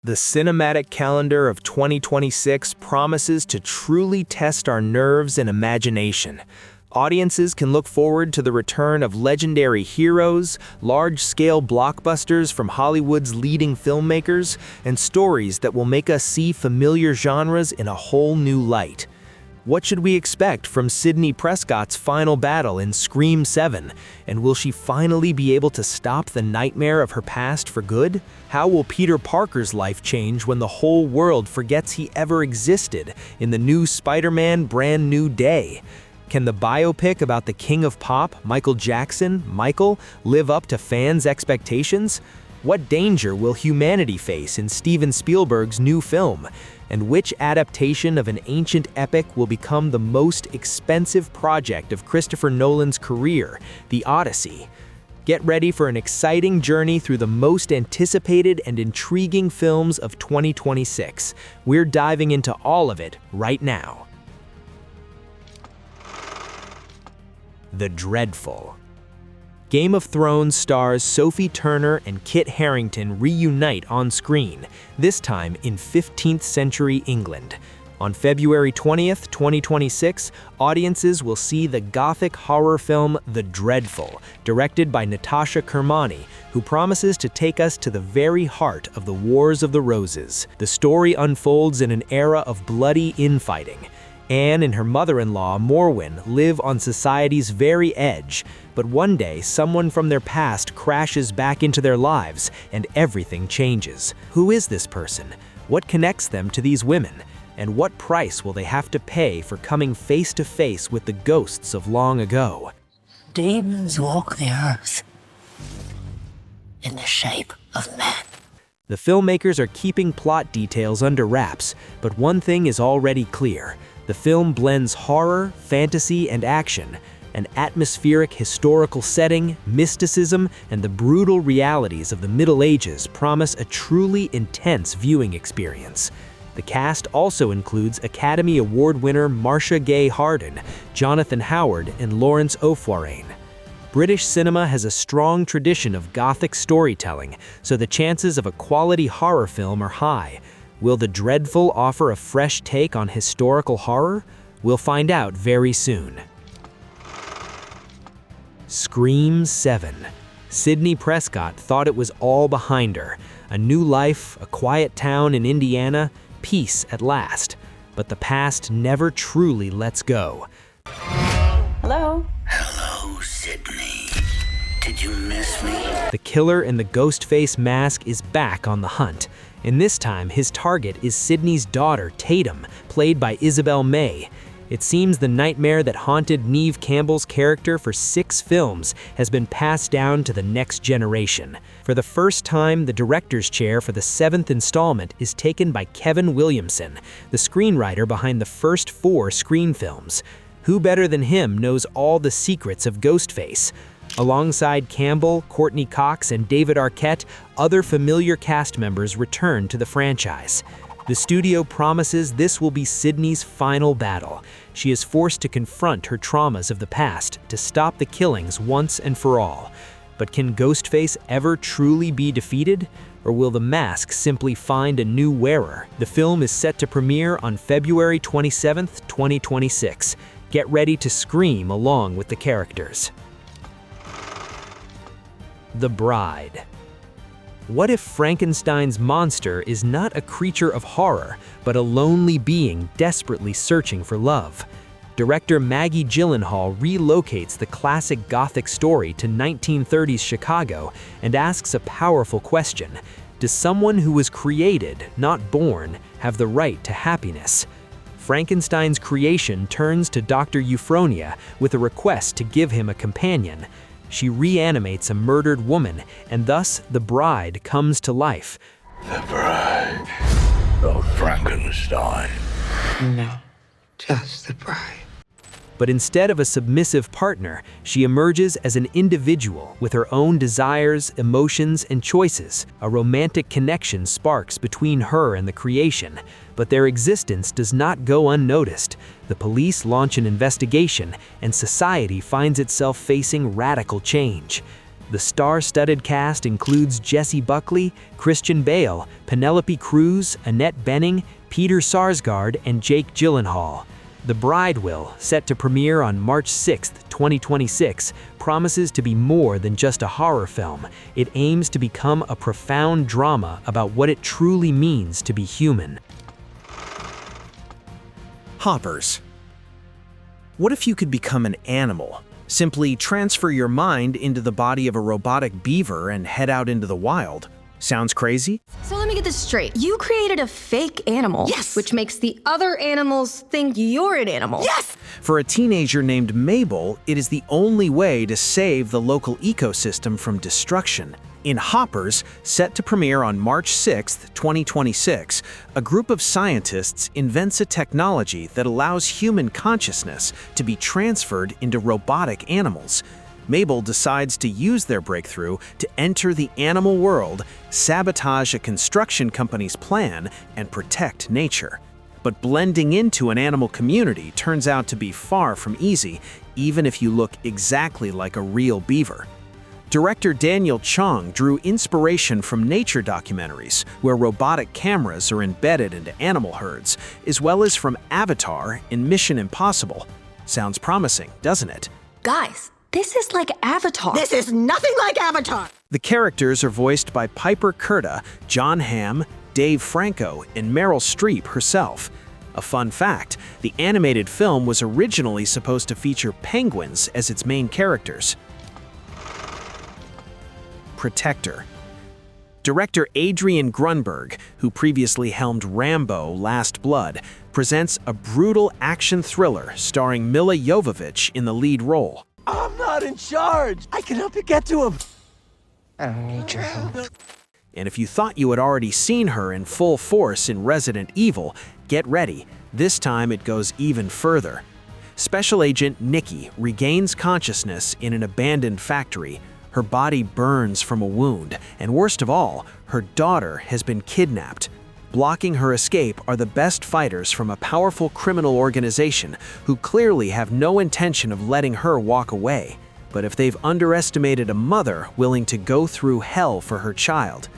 The cinematic calendar of 2026 promises to truly test our nerves and imagination. Audiences can look forward to the return of legendary heroes, large-scale blockbusters from Hollywood's leading filmmakers, and stories that will make us see familiar genres in a whole new light. What should we expect from Sidney Prescott's final battle in Scream 7? And will she finally be able to stop the nightmare of her past for good? How will Peter Parker's life change when the whole world forgets he ever existed in the new Spider-Man Brand New Day? Can the biopic about the King of Pop, Michael Jackson, Michael, live up to fans' expectations? What danger will humanity face in Steven Spielberg's new film? And which adaptation of an ancient epic will become the most expensive project of Christopher Nolan's career, the Odyssey? Get ready for an exciting journey through the most anticipated and intriguing films of 2026. We're diving into all of it right now. The Dreadful. Game of Thrones stars Sophie Turner and Kit Harington reunite on screen, this time in 15th century England. On February 20th, 2026, audiences will see the gothic horror film The Dreadful, directed by Natasha Kermani, who promises to take us to the very heart of the Wars of the Roses. The story unfolds in an era of bloody infighting. Anne and her mother-in-law, Morwen, live on society's very edge, but one day someone from their past crashes back into their lives and everything changes. Who is this person? What connects them to these women? And what price will they have to pay for coming face to face with the ghosts of long ago? Demons walk the earth in the shape of men. The filmmakers are keeping plot details under wraps, but one thing is already clear. The film blends horror, fantasy, and action. An atmospheric historical setting, mysticism, and the brutal realities of the Middle Ages promise a truly intense viewing experience. The cast also includes Academy Award winner Marcia Gay Harden, Jonathan Howard, and Lawrence O'Farrane. British cinema has a strong tradition of Gothic storytelling, so the chances of a quality horror film are high. Will The Dreadful offer a fresh take on historical horror? We'll find out very soon. Scream 7. Sidney Prescott thought it was all behind her. A new life, a quiet town in Indiana, peace at last. But the past never truly lets go. Hello? Hello, Sidney. Did you miss me? The killer in the ghost face mask is back on the hunt. And this time, his target is Sidney's daughter, Tatum, played by Isabel May. It seems the nightmare that haunted Neve Campbell's character for 6 films has been passed down to the next generation. For the first time, the director's chair for the 7th installment is taken by Kevin Williamson, the screenwriter behind the first 4 Scream films. Who better than him knows all the secrets of Ghostface? Alongside Campbell, Courtney Cox, and David Arquette, other familiar cast members return to the franchise. The studio promises this will be Sidney's final battle. She is forced to confront her traumas of the past to stop the killings once and for all. But can Ghostface ever truly be defeated? Or will the mask simply find a new wearer? The film is set to premiere on February 27th, 2026. Get ready to scream along with the characters. The Bride. What if Frankenstein's monster is not a creature of horror, but a lonely being desperately searching for love? Director Maggie Gyllenhaal relocates the classic Gothic story to 1930s Chicago and asks a powerful question. Does someone who was created, not born, have the right to happiness? Frankenstein's creation turns to Dr. Euphronia with a request to give him a companion. She reanimates a murdered woman, and thus the bride comes to life. The bride of Frankenstein. No, just the bride. But instead of a submissive partner, she emerges as an individual with her own desires, emotions, and choices. A romantic connection sparks between her and the creation, but their existence does not go unnoticed. The police launch an investigation, and society finds itself facing radical change. The star-studded cast includes Jessie Buckley, Christian Bale, Penelope Cruz, Annette Bening, Peter Sarsgaard, and Jake Gyllenhaal. The Bride Will, set to premiere on March 6, 2026, promises to be more than just a horror film. It aims to become a profound drama about what it truly means to be human. Hoppers. What if you could become an animal? Simply transfer your mind into the body of a robotic beaver and head out into the wild. Sounds crazy? So let me get this straight. You created a fake animal. Yes! Which makes the other animals think you're an animal. Yes! For a teenager named Mabel, it is the only way to save the local ecosystem from destruction. In Hoppers, set to premiere on March 6, 2026, a group of scientists invents a technology that allows human consciousness to be transferred into robotic animals. Mabel decides to use their breakthrough to enter the animal world, sabotage a construction company's plan, and protect nature. But blending into an animal community turns out to be far from easy, even if you look exactly like a real beaver. Director Daniel Chong drew inspiration from nature documentaries, where robotic cameras are embedded into animal herds, as well as from Avatar in Mission Impossible. Sounds promising, doesn't it? Guys, this is like Avatar. This is nothing like Avatar! The characters are voiced by Piper Curda, John Hamm, Dave Franco, and Meryl Streep herself. A fun fact, the animated film was originally supposed to feature penguins as its main characters. Protector. Director Adrian Grunberg, who previously helmed Rambo: Last Blood, presents a brutal action thriller starring Milla Jovovich in the lead role. I'm not in charge. I can help you get to him. I don't need your help. And if you thought you had already seen her in full force in Resident Evil, get ready. This time it goes even further. Special Agent Nikki regains consciousness in an abandoned factory. Her body burns from a wound, and worst of all, her daughter has been kidnapped. Blocking her escape are the best fighters from a powerful criminal organization who clearly have no intention of letting her walk away. But if they've underestimated a mother willing to go through hell for her child,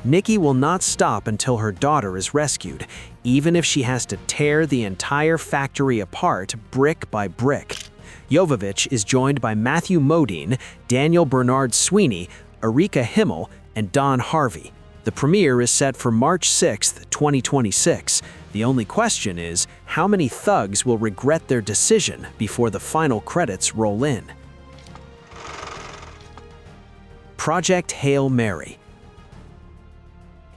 Nikki will not stop until her daughter is rescued, even if she has to tear the entire factory apart brick by brick. Jovovich is joined by Matthew Modine, Daniel Bernard Sweeney, Erika Himmel, and Don Harvey. The premiere is set for March 6, 2026. The only question is, how many thugs will regret their decision before the final credits roll in? Project Hail Mary.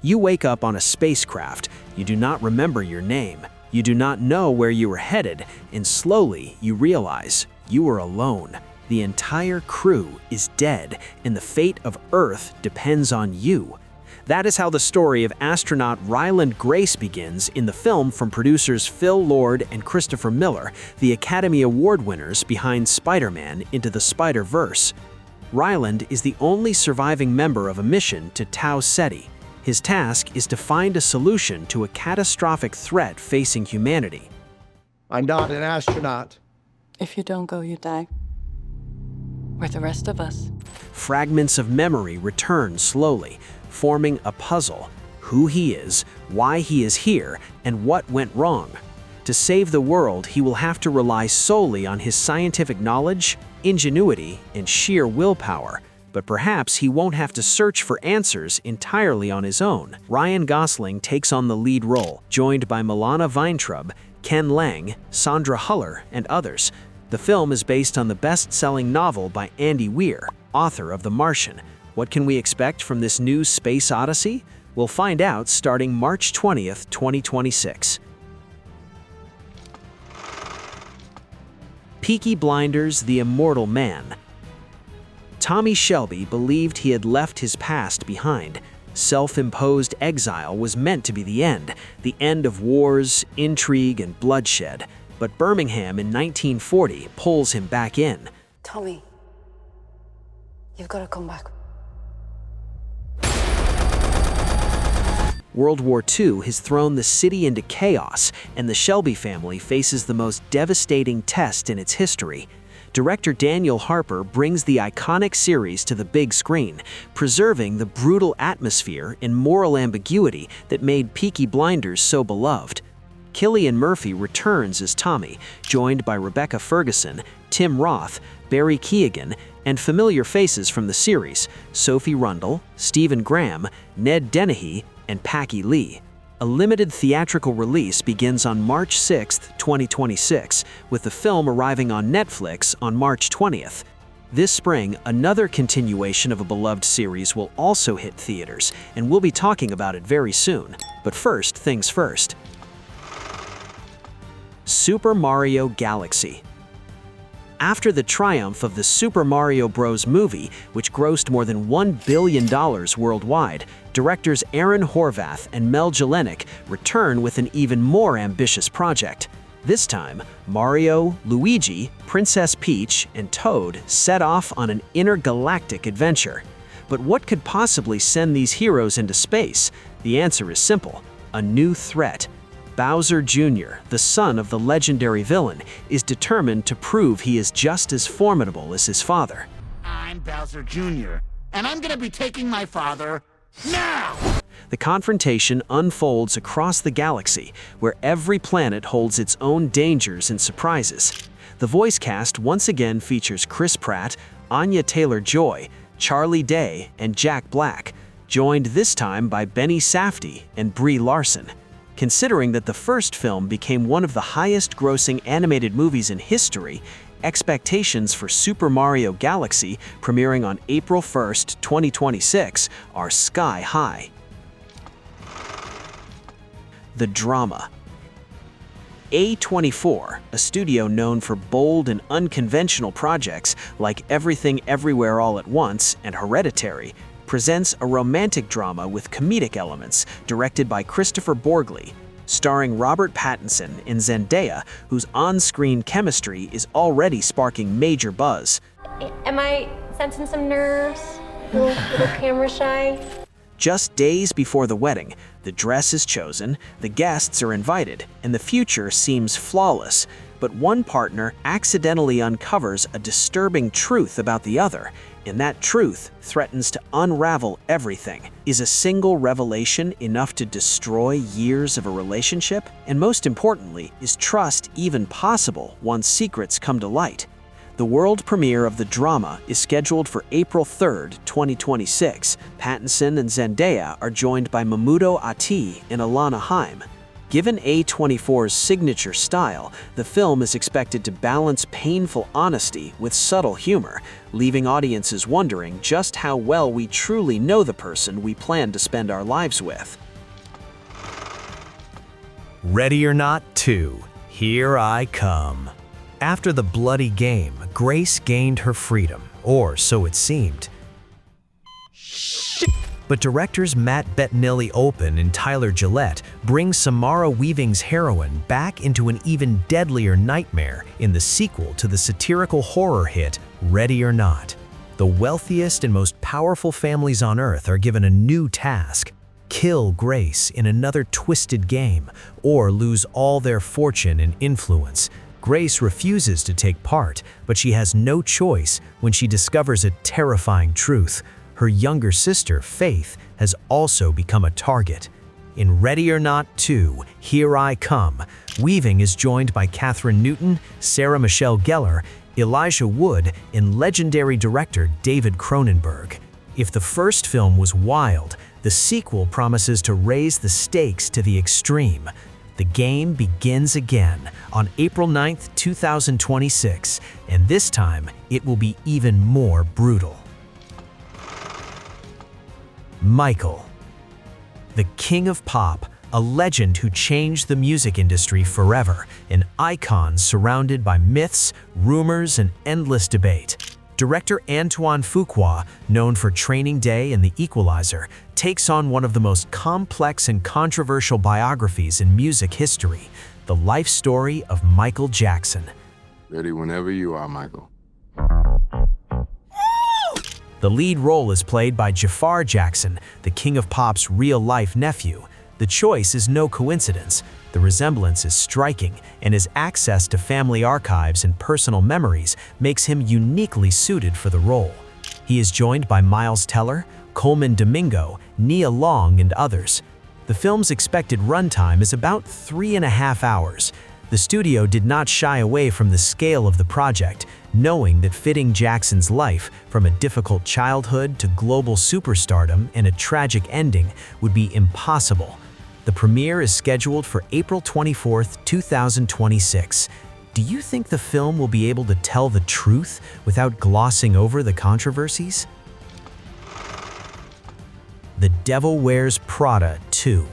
You wake up on a spacecraft. You do not remember your name. You do not know where you are headed, and slowly you realize you are alone. The entire crew is dead, and the fate of Earth depends on you. That is how the story of astronaut Ryland Grace begins in the film from producers Phil Lord and Christopher Miller, the Academy Award winners behind Spider-Man Into the Spider-Verse. Ryland is the only surviving member of a mission to Tau Ceti. His task is to find a solution to a catastrophic threat facing humanity. I'm not an astronaut. If you don't go, you die. We're the rest of us. Fragments of memory return slowly, forming a puzzle: who he is, why he is here, and what went wrong. To save the world, he will have to rely solely on his scientific knowledge, ingenuity, and sheer willpower. But perhaps he won't have to search for answers entirely on his own. Ryan Gosling takes on the lead role, joined by Milana Weintraub, Ken Lang, Sandra Huller, and others. The film is based on the best-selling novel by Andy Weir, author of The Martian. What can we expect from this new space odyssey? We'll find out starting March 20th, 2026. Peaky Blinders: The Immortal Man. Tommy Shelby believed he had left his past behind. Self-imposed exile was meant to be the end of wars, intrigue, and bloodshed. But Birmingham in 1940 pulls him back in. Tommy, you've got to come back. World War II has thrown the city into chaos, and the Shelby family faces the most devastating test in its history. director Daniel Harper brings the iconic series to the big screen, preserving the brutal atmosphere and moral ambiguity that made Peaky Blinders so beloved. Cillian Murphy returns as Tommy, joined by Rebecca Ferguson, Tim Roth, Barry Keoghan, and familiar faces from the series, Sophie Rundle, Stephen Graham, Ned Dennehy, and Packy Lee. A limited theatrical release begins on March 6, 2026, with the film arriving on Netflix on March 20th. This spring, another continuation of a beloved series will also hit theaters, and we'll be talking about it very soon. But first things first. Super Mario Galaxy. After the triumph of the Super Mario Bros. Movie, which grossed more than $1 billion worldwide, directors Aaron Horvath and Mel Jelinek return with an even more ambitious project. This time, Mario, Luigi, Princess Peach, and Toad set off on an intergalactic adventure. But what could possibly send these heroes into space? The answer is simple: a new threat. Bowser Jr., the son of the legendary villain, is determined to prove he is just as formidable as his father. I'm Bowser Jr., and I'm gonna be taking my father now! The confrontation unfolds across the galaxy, where every planet holds its own dangers and surprises. The voice cast once again features Chris Pratt, Anya Taylor-Joy, Charlie Day, and Jack Black, joined this time by Benny Safdie and Brie Larson. Considering that the first film became one of the highest-grossing animated movies in history, expectations for Super Mario Galaxy, premiering on April 1, 2026, are sky high. The drama. A24, a studio known for bold and unconventional projects like Everything Everywhere All at Once and Hereditary, presents a romantic drama with comedic elements, directed by Christopher Borgli, starring Robert Pattinson and Zendaya, whose on-screen chemistry is already sparking major buzz. Am I sensing some nerves? A little camera shy? Just days before the wedding, the dress is chosen, the guests are invited, and the future seems flawless. But one partner accidentally uncovers a disturbing truth about the other, and that truth threatens to unravel everything. Is a single revelation enough to destroy years of a relationship? And most importantly, is trust even possible once secrets come to light? The world premiere of the drama is scheduled for April 3, 2026. Pattinson and Zendaya are joined by Mahmoud Ati and Alana Haim. Given A24's signature style, the film is expected to balance painful honesty with subtle humor, leaving audiences wondering just how well we truly know the person we plan to spend our lives with. Ready or Not 2, Here I Come. After the bloody game, Grace gained her freedom, or so it seemed. But directors Matt Bettinelli-Olpin and Tyler Gillette bring Samara Weaving's heroine back into an even deadlier nightmare in the sequel to the satirical horror hit Ready or Not. The wealthiest and most powerful families on Earth are given a new task: kill Grace in another twisted game, or lose all their fortune and influence. Grace refuses to take part, but she has no choice when she discovers a terrifying truth. Her younger sister, Faith, has also become a target. In Ready or Not 2, Here I Come, Weaving is joined by Katherine Newton, Sarah Michelle Gellar, Elijah Wood, and legendary director David Cronenberg. If the first film was wild, the sequel promises to raise the stakes to the extreme. The game begins again on April 9, 2026, and this time it will be even more brutal. Michael. The king of pop, a legend who changed the music industry forever, an icon surrounded by myths, rumors, and endless debate. Director Antoine Fuqua, known for Training Day and The Equalizer, takes on one of the most complex and controversial biographies in music history, the life story of Michael Jackson. Ready whenever you are, Michael. The lead role is played by Jafar Jackson, the King of Pop's real-life nephew. The choice is no coincidence. The resemblance is striking, and his access to family archives and personal memories makes him uniquely suited for the role. He is joined by Miles Teller, Coleman Domingo, Nia Long, and others. The film's expected runtime is about 3.5 hours. The studio did not shy away from the scale of the project, knowing that fitting Jackson's life from a difficult childhood to global superstardom and a tragic ending would be impossible. The premiere is scheduled for April 24, 2026. Do you think the film will be able to tell the truth without glossing over the controversies? The Devil Wears Prada 2.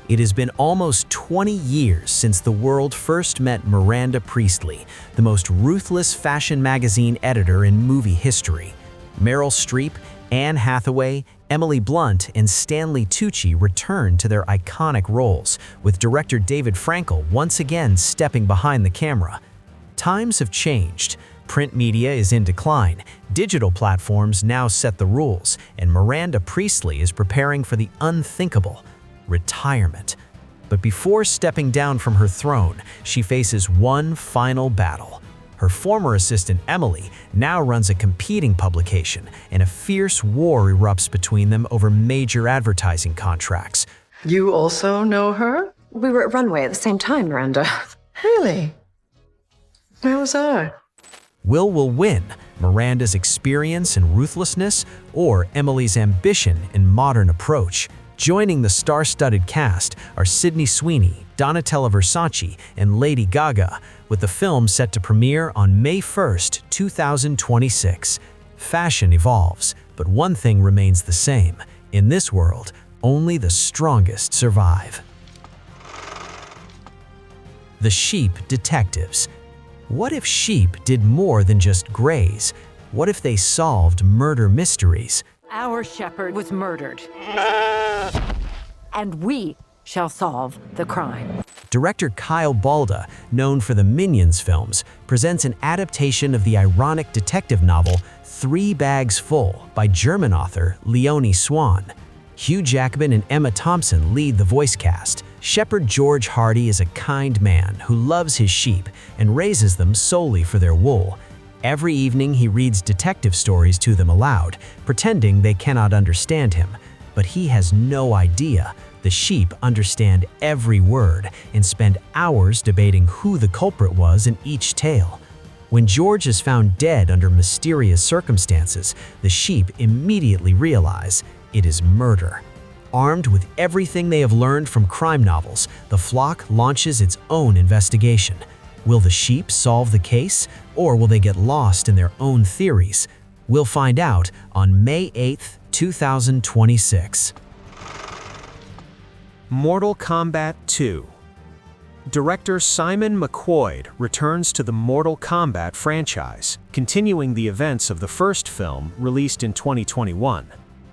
It has been almost 20 years since the world first met Miranda Priestley, the most ruthless fashion magazine editor in movie history. Meryl Streep, Anne Hathaway, Emily Blunt, and Stanley Tucci returned to their iconic roles, with director David Frankel once again stepping behind the camera. Times have changed. Print media is in decline, digital platforms now set the rules, and Miranda Priestley is preparing for the unthinkable: retirement. But before stepping down from her throne, she faces one final battle. Her former assistant Emily now runs a competing publication, and a fierce war erupts between them over major advertising contracts. You also know her? We were at Runway at the same time, Miranda. Really? Where was I? Will win Miranda's experience and ruthlessness, or Emily's ambition and modern approach? Joining the star-studded cast are Sydney Sweeney, Donatella Versace, and Lady Gaga, with the film set to premiere on May 1, 2026. Fashion evolves, but one thing remains the same. In this world, only the strongest survive. The Sheep Detectives. What if sheep did more than just graze? What if they solved murder mysteries? Our shepherd was murdered. And we shall solve the crime. Director Kyle Balda, known for the Minions films, presents an adaptation of the ironic detective novel 3 Bags Full by German author Leonie Swan. Hugh Jackman and Emma Thompson lead the voice cast. Shepherd George Hardy is a kind man who loves his sheep and raises them solely for their wool. Every evening he reads detective stories to them aloud, pretending they cannot understand him. But he has no idea. The sheep understand every word and spend hours debating who the culprit was in each tale. When George is found dead under mysterious circumstances, the sheep immediately realize it is murder. Armed with everything they have learned from crime novels, the flock launches its own investigation. Will the sheep solve the case, or will they get lost in their own theories? We'll find out on May 8, 2026. Mortal Kombat 2. Director Simon McQuoid returns to the Mortal Kombat franchise, continuing the events of the first film released in 2021.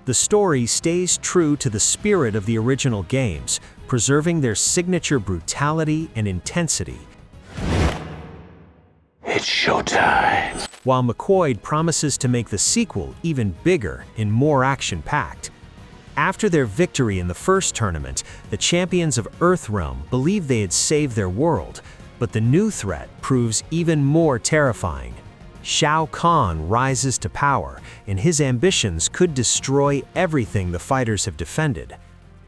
The story stays true to the spirit of the original games, preserving their signature brutality and intensity. It's showtime. While McQuoid promises to make the sequel even bigger and more action-packed. After their victory in the first tournament, the champions of Earthrealm believe they had saved their world, but the new threat proves even more terrifying. Shao Kahn rises to power, and his ambitions could destroy everything the fighters have defended.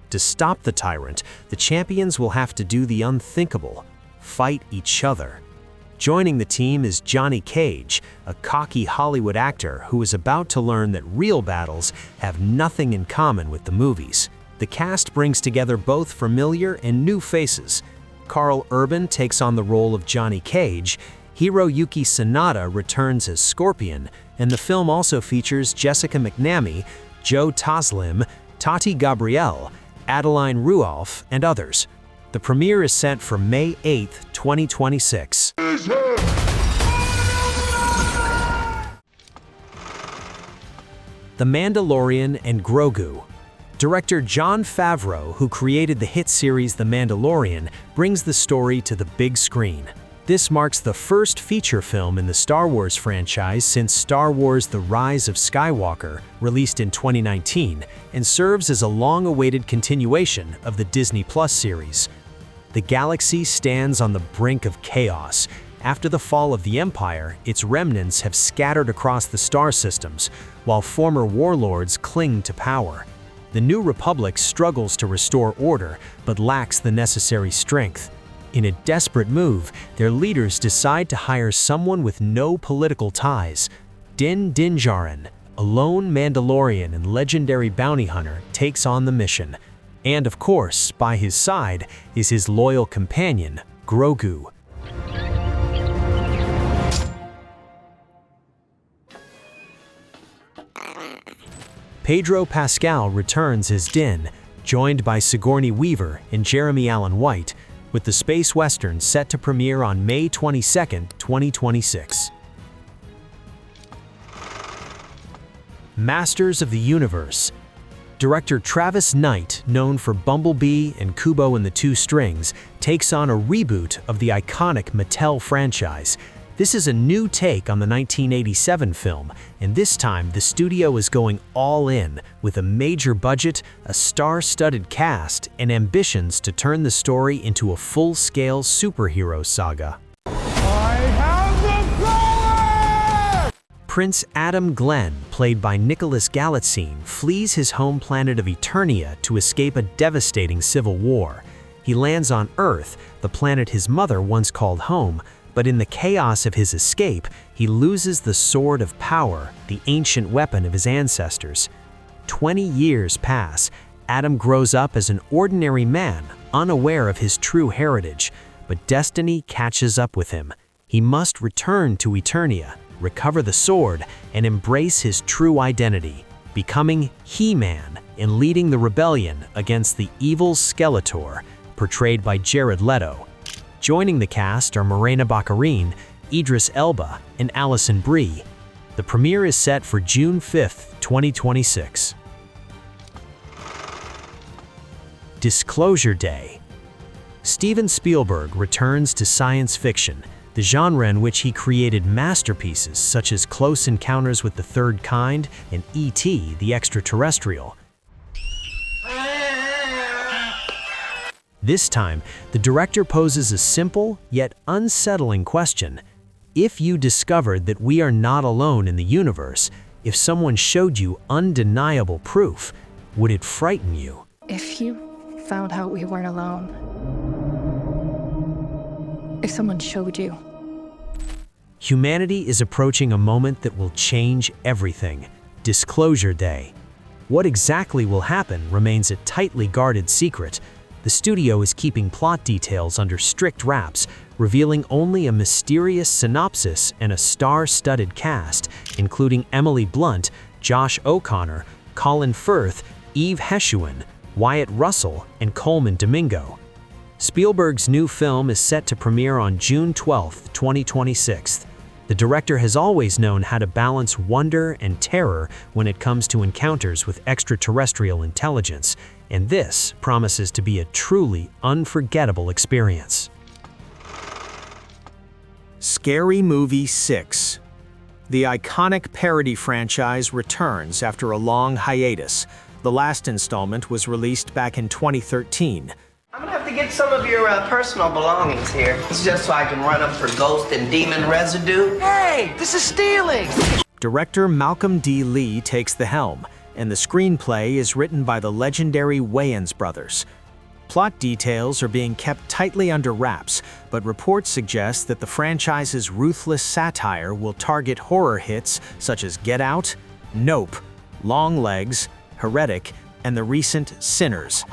To stop the tyrant, the champions will have to do the unthinkable: fight each other. Joining the team is Johnny Cage, a cocky Hollywood actor who is about to learn that real battles have nothing in common with the movies. The cast brings together both familiar and new faces. Carl Urban takes on the role of Johnny Cage, Hiroyuki Sanada returns as Scorpion, and the film also features Jessica McNamee, Joe Taslim, Tati Gabrielle, Adeline Ruoff, and others. The premiere is set for May 8, 2026. The Mandalorian and Grogu. Director Jon Favreau, who created the hit series The Mandalorian, brings the story to the big screen. This marks the first feature film in the Star Wars franchise since Star Wars: The Rise of Skywalker, released in 2019, and serves as a long-awaited continuation of the Disney Plus series. The galaxy stands on the brink of chaos. After the fall of the Empire, its remnants have scattered across the star systems, while former warlords cling to power. The New Republic struggles to restore order, but lacks the necessary strength. In a desperate move, their leaders decide to hire someone with no political ties. Din Djarin, a lone Mandalorian and legendary bounty hunter, takes on the mission. And of course, by his side is his loyal companion, Grogu. Pedro Pascal returns as Din, joined by Sigourney Weaver and Jeremy Allen White, with the space western set to premiere on May 22, 2026. Masters of the Universe. Director Travis Knight, known for Bumblebee and Kubo and the Two Strings, takes on a reboot of the iconic Mattel franchise. This is a new take on the 1987 film, and this time the studio is going all in, with a major budget, a star-studded cast, and ambitions to turn the story into a full-scale superhero saga. I have the power! Prince Adam Glenn, played by Nicholas Galitzine, flees his home planet of Eternia to escape a devastating civil war. He lands on Earth, the planet his mother once called home, but in the chaos of his escape, he loses the Sword of Power, the ancient weapon of his ancestors. 20 years pass. Adam grows up as an ordinary man, unaware of his true heritage, but destiny catches up with him. He must return to Eternia, recover the sword, and embrace his true identity, becoming He-Man and leading the rebellion against the evil Skeletor, portrayed by Jared Leto. Joining the cast are Morena Baccarin, Idris Elba, and Alison Brie. The premiere is set for June 5, 2026. Disclosure Day. Steven Spielberg returns to science fiction, the genre in which he created masterpieces such as Close Encounters with the Third Kind and E.T. the Extraterrestrial. This time, the director poses a simple yet unsettling question. If you discovered that we are not alone in the universe, if someone showed you undeniable proof, would it frighten you? If you found out we weren't alone, if someone showed you. Humanity is approaching a moment that will change everything. Disclosure Day. What exactly will happen remains a tightly guarded secret. The studio is keeping plot details under strict wraps, revealing only a mysterious synopsis and a star-studded cast, including Emily Blunt, Josh O'Connor, Colin Firth, Eve Heshuan, Wyatt Russell, and Coleman Domingo. Spielberg's new film is set to premiere on June 12, 2026. The director has always known how to balance wonder and terror when it comes to encounters with extraterrestrial intelligence, and this promises to be a truly unforgettable experience. Scary Movie 6. The iconic parody franchise returns after a long hiatus. The last installment was released back in 2013. I'm gonna have to get some of your personal belongings here. It's just so I can run up for ghost and demon residue. Hey, this is stealing! Director Malcolm D. Lee takes the helm, and the screenplay is written by the legendary Wayans brothers. Plot details are being kept tightly under wraps, but reports suggest that the franchise's ruthless satire will target horror hits such as Get Out, Nope, Longlegs, Heretic, and the recent Sinners.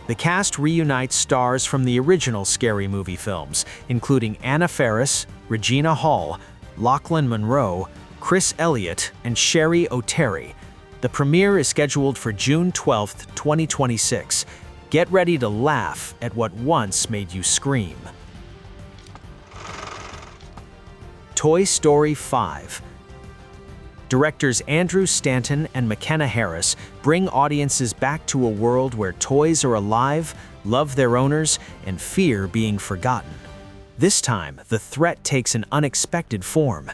The cast reunites stars from the original Scary Movie films, including Anna Faris, Regina Hall, Lachlan Monroe, Chris Elliott, and Sherry O'Terry. The premiere is scheduled for June 12, 2026. Get ready to laugh at what once made you scream. Toy Story 5. Directors Andrew Stanton and McKenna Harris bring audiences back to a world where toys are alive, love their owners, and fear being forgotten. This time, the threat takes an unexpected form.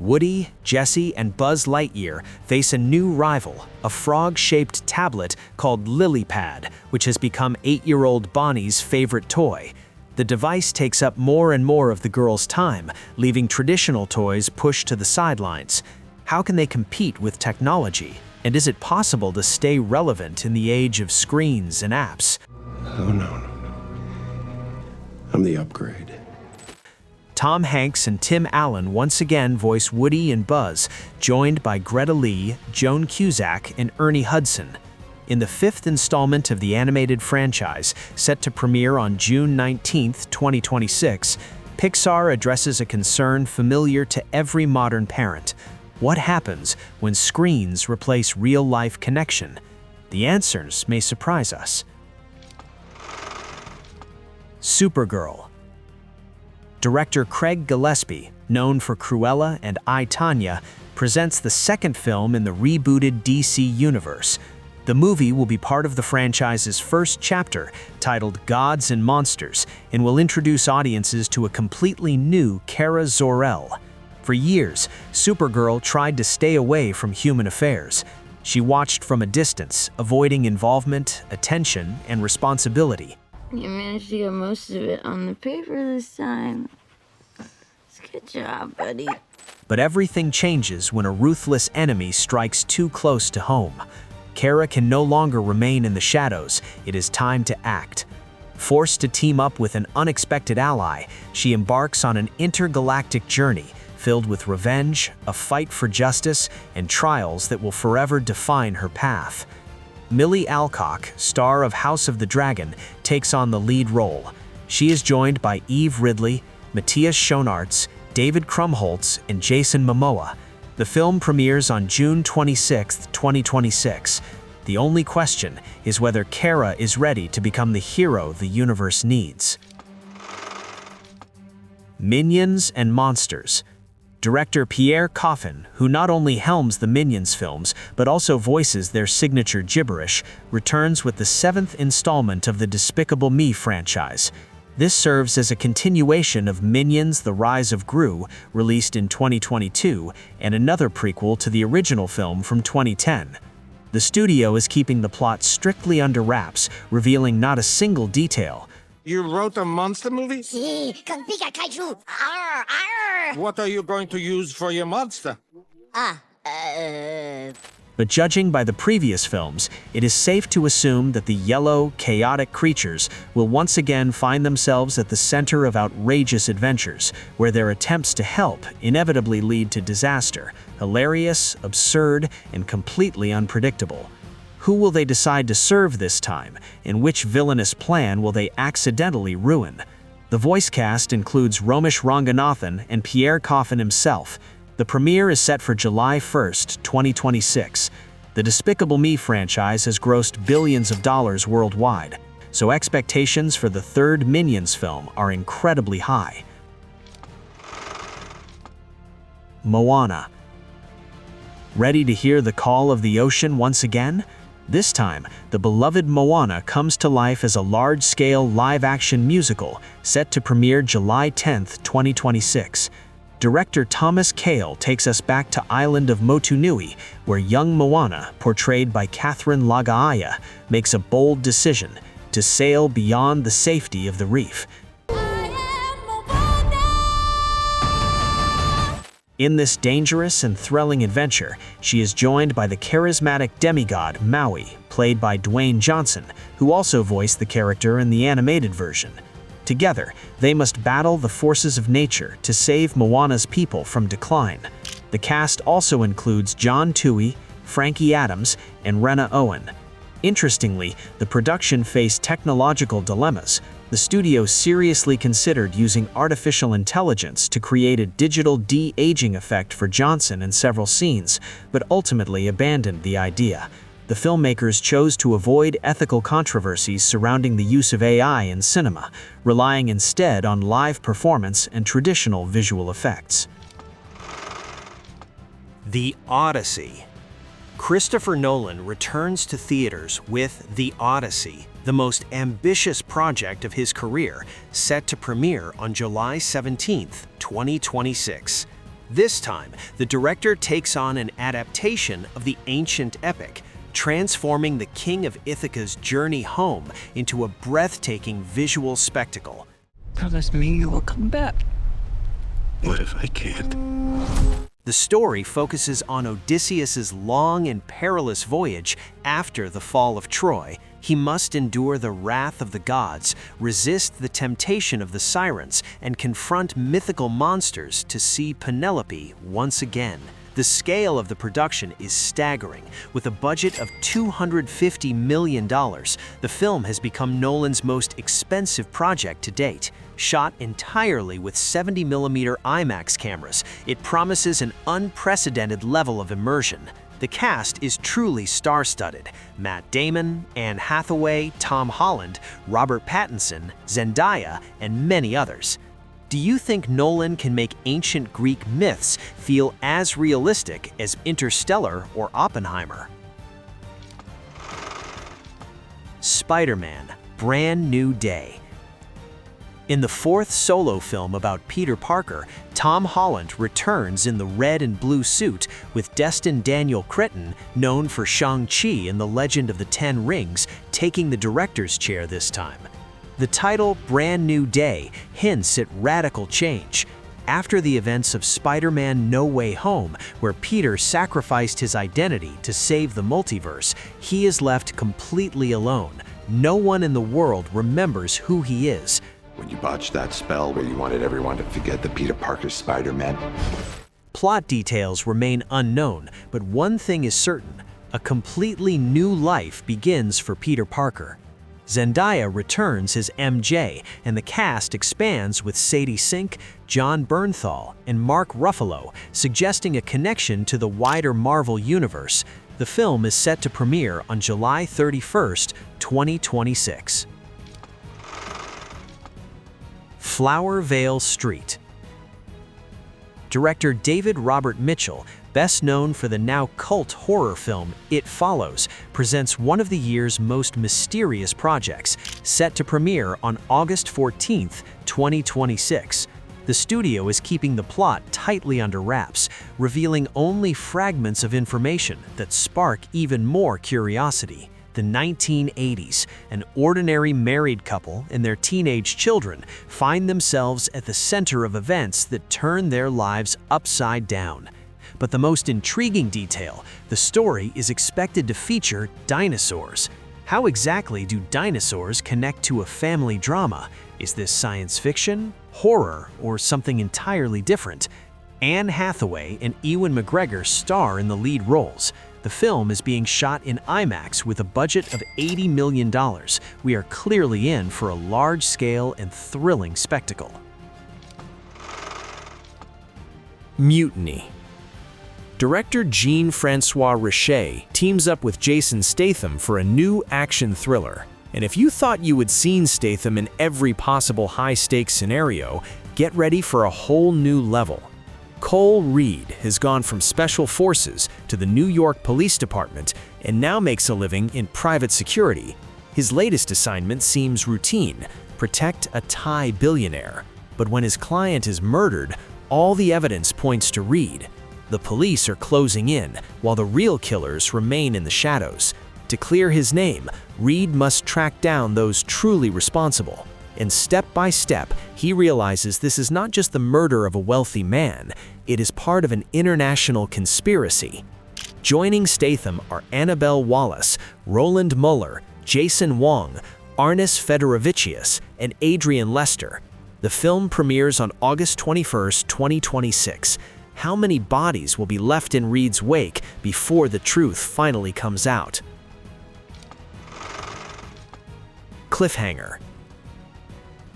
Woody, Jesse, and Buzz Lightyear face a new rival, a frog-shaped tablet called LilyPad, which has become 8-year-old Bonnie's favorite toy. The device takes up more and more of the girl's time, leaving traditional toys pushed to the sidelines. How can they compete with technology? And is it possible to stay relevant in the age of screens and apps? Oh, no. I'm the upgrade. Tom Hanks and Tim Allen once again voice Woody and Buzz, joined by Greta Lee, Joan Cusack, and Ernie Hudson. In the 5th installment of the animated franchise, set to premiere on June 19, 2026, Pixar addresses a concern familiar to every modern parent. What happens when screens replace real-life connection? The answers may surprise us. Supergirl. Director Craig Gillespie, known for Cruella and I, Tonya, presents the second film in the rebooted DC universe. The movie will be part of the franchise's first chapter, titled Gods and Monsters, and will introduce audiences to a completely new Kara Zor-El. For years, Supergirl tried to stay away from human affairs. She watched from a distance, avoiding involvement, attention, and responsibility. You managed to get most of it on the paper this time. Good job, buddy. But everything changes when a ruthless enemy strikes too close to home. Kara can no longer remain in the shadows. It is time to act. Forced to team up with an unexpected ally, she embarks on an intergalactic journey filled with revenge, a fight for justice, and trials that will forever define her path. Millie Alcock, star of House of the Dragon, takes on the lead role. She is joined by Eve Ridley, Matthias Schoenaerts, David Krumholtz, and Jason Momoa. The film premieres on June 26, 2026. The only question is whether Kara is ready to become the hero the universe needs. Minions and Monsters. Director Pierre Coffin, who not only helms the Minions films, but also voices their signature gibberish, returns with the 7th installment of the Despicable Me franchise. This serves as a continuation of Minions: The Rise of Gru, released in 2022, and another prequel to the original film from 2010. The studio is keeping the plot strictly under wraps, revealing not a single detail. You wrote a monster movie? Sí, con pica kaiju. Arr, arr. What are you going to use for your monster? But judging by the previous films, it is safe to assume that the yellow, chaotic creatures will once again find themselves at the center of outrageous adventures, where their attempts to help inevitably lead to disaster, hilarious, absurd, and completely unpredictable. Who will they decide to serve this time, and which villainous plan will they accidentally ruin? The voice cast includes Romesh Ranganathan and Pierre Coffin himself. The premiere is set for July 1st, 2026. The Despicable Me franchise has grossed billions of dollars worldwide, so expectations for the third Minions film are incredibly high. Moana. Ready to hear the call of the ocean once again? This time, the beloved Moana comes to life as a large-scale live-action musical set to premiere July 10, 2026. Director Thomas Kail takes us back to island of Motunui, where young Moana, portrayed by Catherine Lagaaya, makes a bold decision to sail beyond the safety of the reef. In this dangerous and thrilling adventure, she is joined by the charismatic demigod Maui, played by Dwayne Johnson, who also voiced the character in the animated version. Together, they must battle the forces of nature to save Moana's people from decline. The cast also includes John Toohey, Frankie Adams, and Rena Owen. Interestingly, the production faced technological dilemmas. The studio seriously considered using artificial intelligence to create a digital de-aging effect for Johnson in several scenes, but ultimately abandoned the idea. The filmmakers chose to avoid ethical controversies surrounding the use of AI in cinema, relying instead on live performance and traditional visual effects. The Odyssey. Christopher Nolan returns to theaters with The Odyssey, the most ambitious project of his career, set to premiere on July 17, 2026. This time, the director takes on an adaptation of the ancient epic, transforming the King of Ithaca's journey home into a breathtaking visual spectacle. Promise me you will come back. What if I can't? The story focuses on Odysseus's long and perilous voyage after the fall of Troy. He must endure the wrath of the gods, resist the temptation of the sirens, and confront mythical monsters to see Penelope once again. The scale of the production is staggering. With a budget of $250 million, the film has become Nolan's most expensive project to date. Shot entirely with 70mm IMAX cameras, it promises an unprecedented level of immersion. The cast is truly star-studded. Matt Damon, Anne Hathaway, Tom Holland, Robert Pattinson, Zendaya, and many others. Do you think Nolan can make ancient Greek myths feel as realistic as Interstellar or Oppenheimer? Spider-Man: Brand New Day. In the fourth solo film about Peter Parker, Tom Holland returns in the red and blue suit with Destin Daniel Cretton, known for Shang-Chi in The Legend of the Ten Rings, taking the director's chair this time. The title, Brand New Day, hints at radical change. After the events of Spider-Man: No Way Home, where Peter sacrificed his identity to save the multiverse, he is left completely alone. No one in the world remembers who he is. When you botched that spell where you wanted everyone to forget that Peter Parker's Spider-Man. Plot details remain unknown, but one thing is certain: a completely new life begins for Peter Parker. Zendaya returns as MJ, and the cast expands with Sadie Sink, John Bernthal, and Mark Ruffalo, suggesting a connection to the wider Marvel universe. The film is set to premiere on July 31st, 2026. Flowervale Street. Director David Robert Mitchell, best known for the now cult horror film It Follows, presents one of the year's most mysterious projects, set to premiere on August 14, 2026. The studio is keeping the plot tightly under wraps, revealing only fragments of information that spark even more curiosity. The 1980s, an ordinary married couple and their teenage children find themselves at the center of events that turn their lives upside down. But the most intriguing detail, the story is expected to feature dinosaurs. How exactly do dinosaurs connect to a family drama? Is this science fiction, horror, or something entirely different? Anne Hathaway and Ewan McGregor star in the lead roles. The film is being shot in IMAX with a budget of $80 million. We are clearly in for a large-scale and thrilling spectacle. Mutiny. Director Jean-Francois Richet teams up with Jason Statham for a new action thriller. And if you thought you had seen Statham in every possible high-stakes scenario, get ready for a whole new level. Cole Reed has gone from Special Forces to the New York Police Department and now makes a living in private security. His latest assignment seems routine: protect a Thai billionaire. But when his client is murdered, all the evidence points to Reed. The police are closing in, while the real killers remain in the shadows. To clear his name, Reed must track down those truly responsible. And step by step, he realizes this is not just the murder of a wealthy man, it is part of an international conspiracy. Joining Statham are Annabelle Wallis, Roland Muller, Jason Wong, Arnis Fedorovicius, and Adrian Lester. The film premieres on August 21, 2026. How many bodies will be left in Reed's wake before the truth finally comes out? Cliffhanger.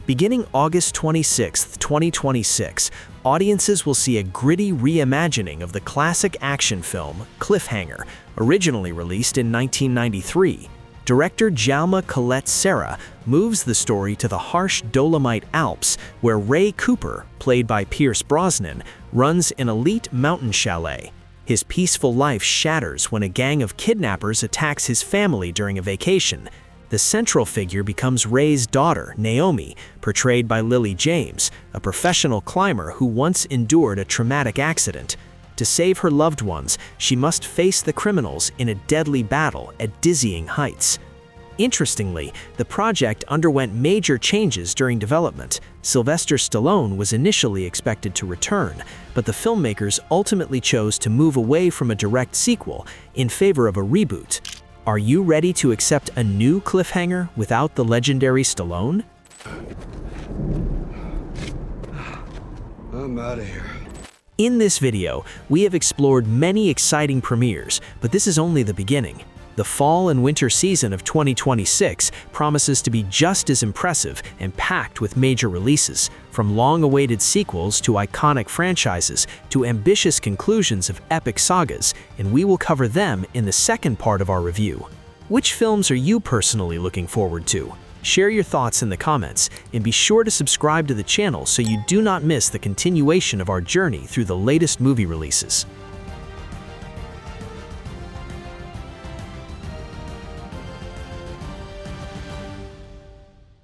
Beginning August 26, 2026, audiences will see a gritty reimagining of the classic action film Cliffhanger, originally released in 1993. Director Jaume Collet-Serra moves the story to the harsh Dolomite Alps, where Ray Cooper, played by Pierce Brosnan, runs an elite mountain chalet. His peaceful life shatters when a gang of kidnappers attacks his family during a vacation. The central figure becomes Ray's daughter, Naomi, portrayed by Lily James, a professional climber who once endured a traumatic accident. To save her loved ones, she must face the criminals in a deadly battle at dizzying heights. Interestingly, the project underwent major changes during development. Sylvester Stallone was initially expected to return, but the filmmakers ultimately chose to move away from a direct sequel in favor of a reboot. Are you ready to accept a new Cliffhanger without the legendary Stallone? I'm out of here. In this video, we have explored many exciting premieres, but this is only the beginning. The fall and winter season of 2026 promises to be just as impressive and packed with major releases, from long-awaited sequels to iconic franchises to ambitious conclusions of epic sagas, and we will cover them in the second part of our review. Which films are you personally looking forward to? Share your thoughts in the comments, and be sure to subscribe to the channel so you do not miss the continuation of our journey through the latest movie releases.